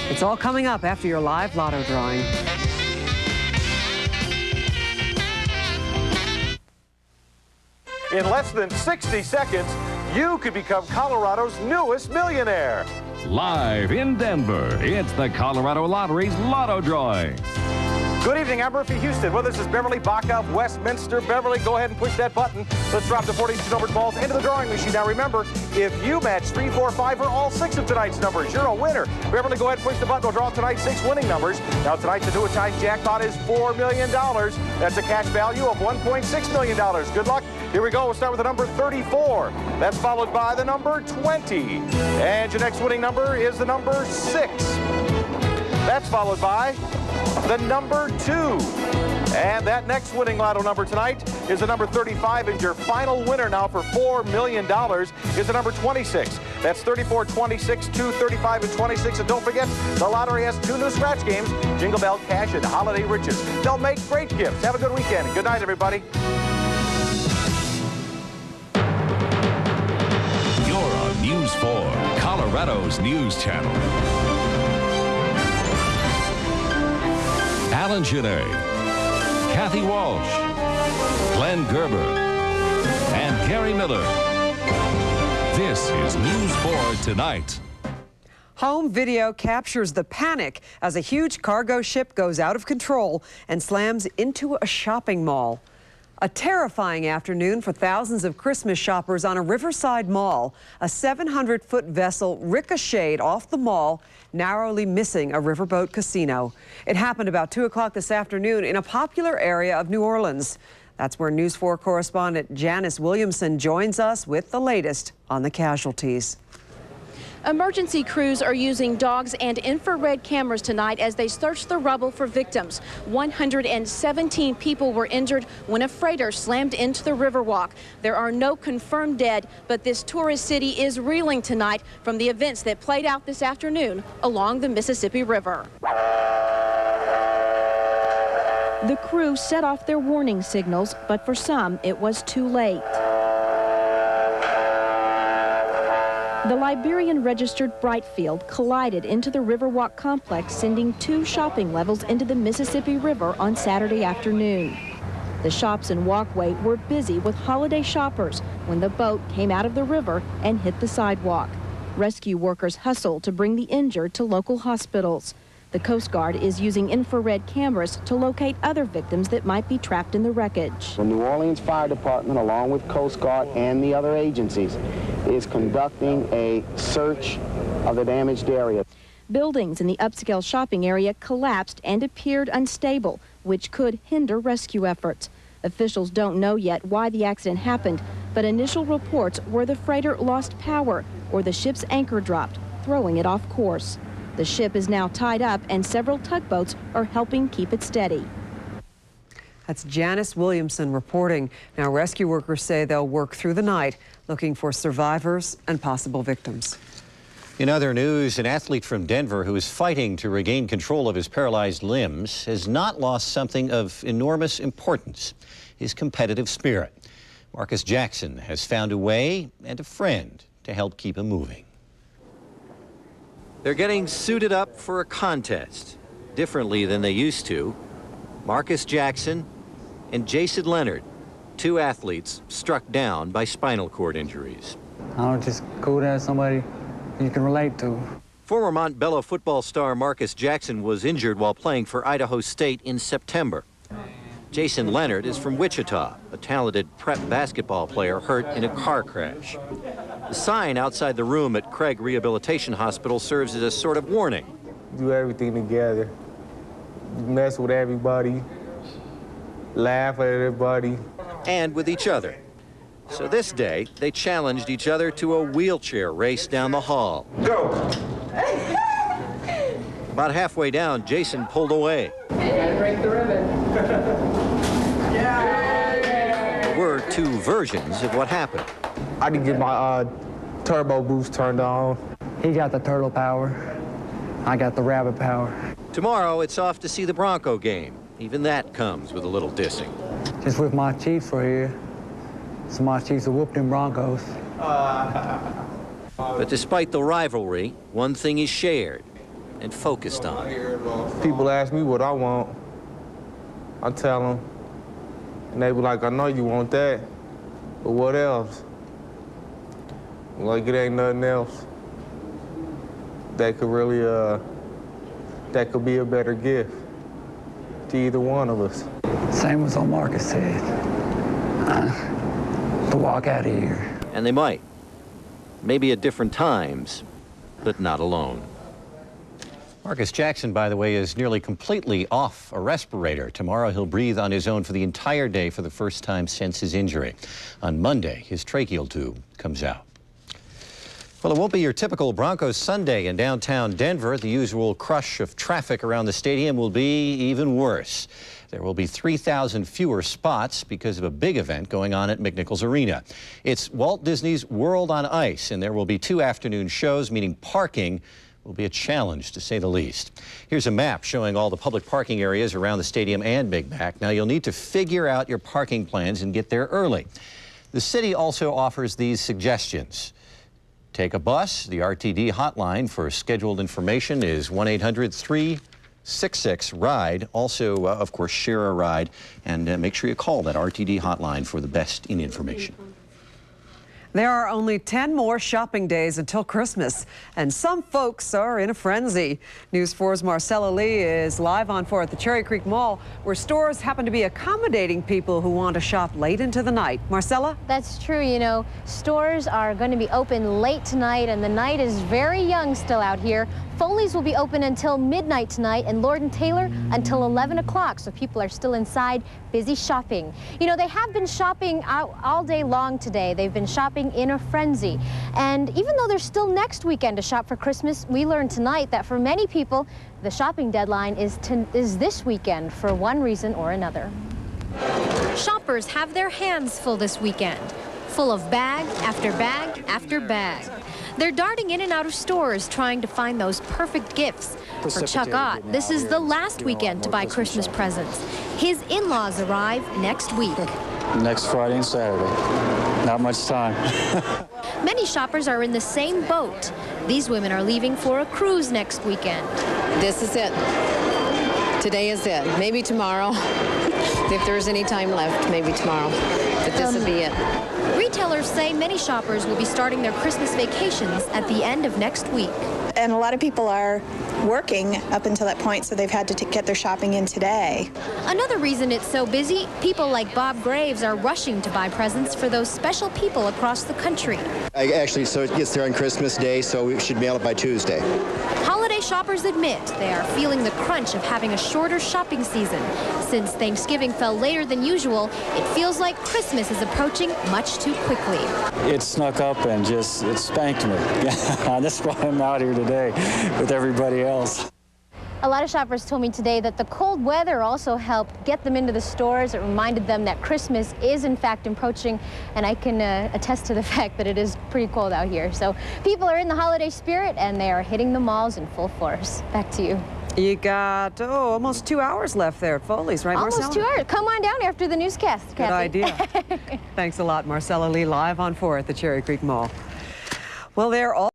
It's all coming up after your live lotto drawing. In less than 60 seconds, you could become Colorado's newest millionaire. Live in Denver, it's the Colorado Lottery's lotto drawing. Good evening, I'm Murphy Houston. Well, this is Beverly Bach of Westminster. Beverly, go ahead and push that button. Let's drop the 42 numbered balls into the drawing machine. Now remember, if you match 3, 4, 5, or all 6 of tonight's numbers, you're a winner. Beverly, go ahead and push the button. We'll draw tonight's 6 winning numbers. Now tonight's annuitized jackpot is $4 million. That's a cash value of $1.6 million. Good luck. Here we go. We'll start with the number 34. That's followed by the number 20. And your next winning number is the number 6. That's followed by the number 2. And that next winning lotto number tonight is the number 35. And your final winner now for $4 million is the number 26. That's 34, 26, 2, 35, and 26. And don't forget, the lottery has 2 new scratch games, Jingle Bell Cash and Holiday Riches. They'll make great gifts. Have a good weekend. Good night, everybody. News 4, Colorado's news channel. Alan Genet, Kathy Walsh, Glenn Gerber, and Gary Miller. This is News 4 Tonight. Home video captures the panic as a huge cargo ship goes out of control and slams into a shopping mall. A terrifying afternoon for thousands of Christmas shoppers on a riverside mall. A 700-foot vessel ricocheted off the mall, narrowly missing a riverboat casino. It happened about 2 o'clock this afternoon in a popular area of New Orleans. That's where News 4 correspondent Janice Williamson joins us with the latest on the casualties. Emergency crews are using dogs and infrared cameras tonight as they search the rubble for victims. 117 people were injured when a freighter slammed into the Riverwalk. There are no confirmed dead, but this tourist city is reeling tonight from the events that played out this afternoon along the Mississippi River. The crew set off their warning signals, but for some, it was too late. The Liberian registered Brightfield collided into the Riverwalk complex, sending 2 shopping levels into the Mississippi River on Saturday afternoon. The shops and walkway were busy with holiday shoppers when the boat came out of the river and hit the sidewalk. Rescue workers hustled to bring the injured to local hospitals. The Coast Guard is using infrared cameras to locate other victims that might be trapped in the wreckage. The New Orleans Fire Department, along with Coast Guard and the other agencies, is conducting a search of the damaged area. Buildings in the upscale shopping area collapsed and appeared unstable, which could hinder rescue efforts. Officials don't know yet why the accident happened, but initial reports were the freighter lost power or the ship's anchor dropped, throwing it off course. The ship is now tied up and several tugboats are helping keep it steady. That's Janice Williamson reporting. Now, rescue workers say they'll work through the night looking for survivors and possible victims. In other news, an athlete from Denver who is fighting to regain control of his paralyzed limbs has not lost something of enormous importance: his competitive spirit. Marcus Jackson has found a way and a friend to help keep him moving. They're getting suited up for a contest, differently than they used to. Marcus Jackson and Jason Leonard, 2 athletes struck down by spinal cord injuries. I don't just go to have somebody you can relate to. Former Montbello football star Marcus Jackson was injured while playing for Idaho State in September. Jason Leonard is from Wichita, a talented prep basketball player hurt in a car crash. The sign outside the room at Craig Rehabilitation Hospital serves as a sort of warning. Do everything together. Mess with everybody. Laugh at everybody. And with each other. So this day, they challenged each other to a wheelchair race down the hall. Go! About halfway down, Jason pulled away. Gotta break the ribbon. There were 2 versions of what happened. I didn't get my turbo boost turned on. He got the turtle power. I got the rabbit power. Tomorrow, it's off to see the Bronco game. Even that comes with a little dissing. Just with my Chiefs were here. So my Chiefs will whoop them Broncos. But despite the rivalry, one thing is shared: and focused on. People ask me what I want. I tell them, and they be like, I know you want that, but what else? Like, it ain't nothing else that could really, that could be a better gift to either one of us. Same as old Marcus said, to walk out of here. And they might. Maybe at different times, but not alone. Marcus Jackson, by the way, is nearly completely off a respirator. Tomorrow he'll breathe on his own for the entire day for the first time since his injury. On Monday, his tracheal tube comes out. Well, it won't be your typical Broncos Sunday in downtown Denver. The usual crush of traffic around the stadium will be even worse. There will be 3,000 fewer spots because of a big event going on at McNichols Arena. It's Walt Disney's World on Ice, and there will be 2 afternoon shows, meaning parking will be a challenge, to say the least. Here's a map showing all the public parking areas around the stadium and Big Mac. Now, you'll need to figure out your parking plans and get there early. The city also offers these suggestions. Take a bus. The RTD hotline for scheduled information is 1-800-366-RIDE. Also, of course, share a ride, and make sure you call that RTD hotline for the best in information. There are only 10 more shopping days until Christmas, and some folks are in a frenzy. News 4's Marcella Lee is live on 4 at the Cherry Creek Mall, where stores happen to be accommodating people who want to shop late into the night. Marcella? That's true. You know, stores are going to be open late tonight, and the night is very young still out here. Foley's will be open until midnight tonight, and Lord & Taylor until 11 o'clock, so people are still inside, busy shopping. You know, they have been shopping out all day long today. They've been shopping in a frenzy. And even though there's still next weekend to shop for Christmas, we learned tonight that for many people, the shopping deadline is this weekend for one reason or another. Shoppers have their hands full this weekend, full of bag after bag after bag. They're darting in and out of stores trying to find those perfect gifts. For Chuck Ott, this is the last weekend to buy Christmas presents. His in-laws arrive next week. Next Friday and Saturday. Not much time. Many shoppers are in the same boat. These women are leaving for a cruise next weekend. This is it. Today is it. Maybe tomorrow. If there's any time left, maybe tomorrow. But this will be it. Retailers say many shoppers will be starting their Christmas vacations at the end of next week. And a lot of people are working up until that point, so they've had to get their shopping in today. Another reason it's so busy, people like Bob Graves are rushing to buy presents for those special people across the country. Actually, so it gets there on Christmas Day, so we should mail it by Tuesday. Holiday shoppers admit they are feeling the crunch of having a shorter shopping season. Since Thanksgiving fell later than usual, it feels like Christmas is approaching much too quickly. It snuck up and it spanked me. That's why I'm out here today with everybody else. A lot of shoppers told me today that the cold weather also helped get them into the stores. It reminded them that Christmas is in fact approaching, and I can attest to the fact that it is pretty cold out here. So people are in the holiday spirit and they are hitting the malls in full force. Back to you. You got, almost 2 hours left there at Foley's, right, Marcella? Almost 2 hours. Come on down after the newscast, Good Kathy. idea. Thanks a lot, Marcella Lee, live on 4 at the Cherry Creek Mall. Well, they're all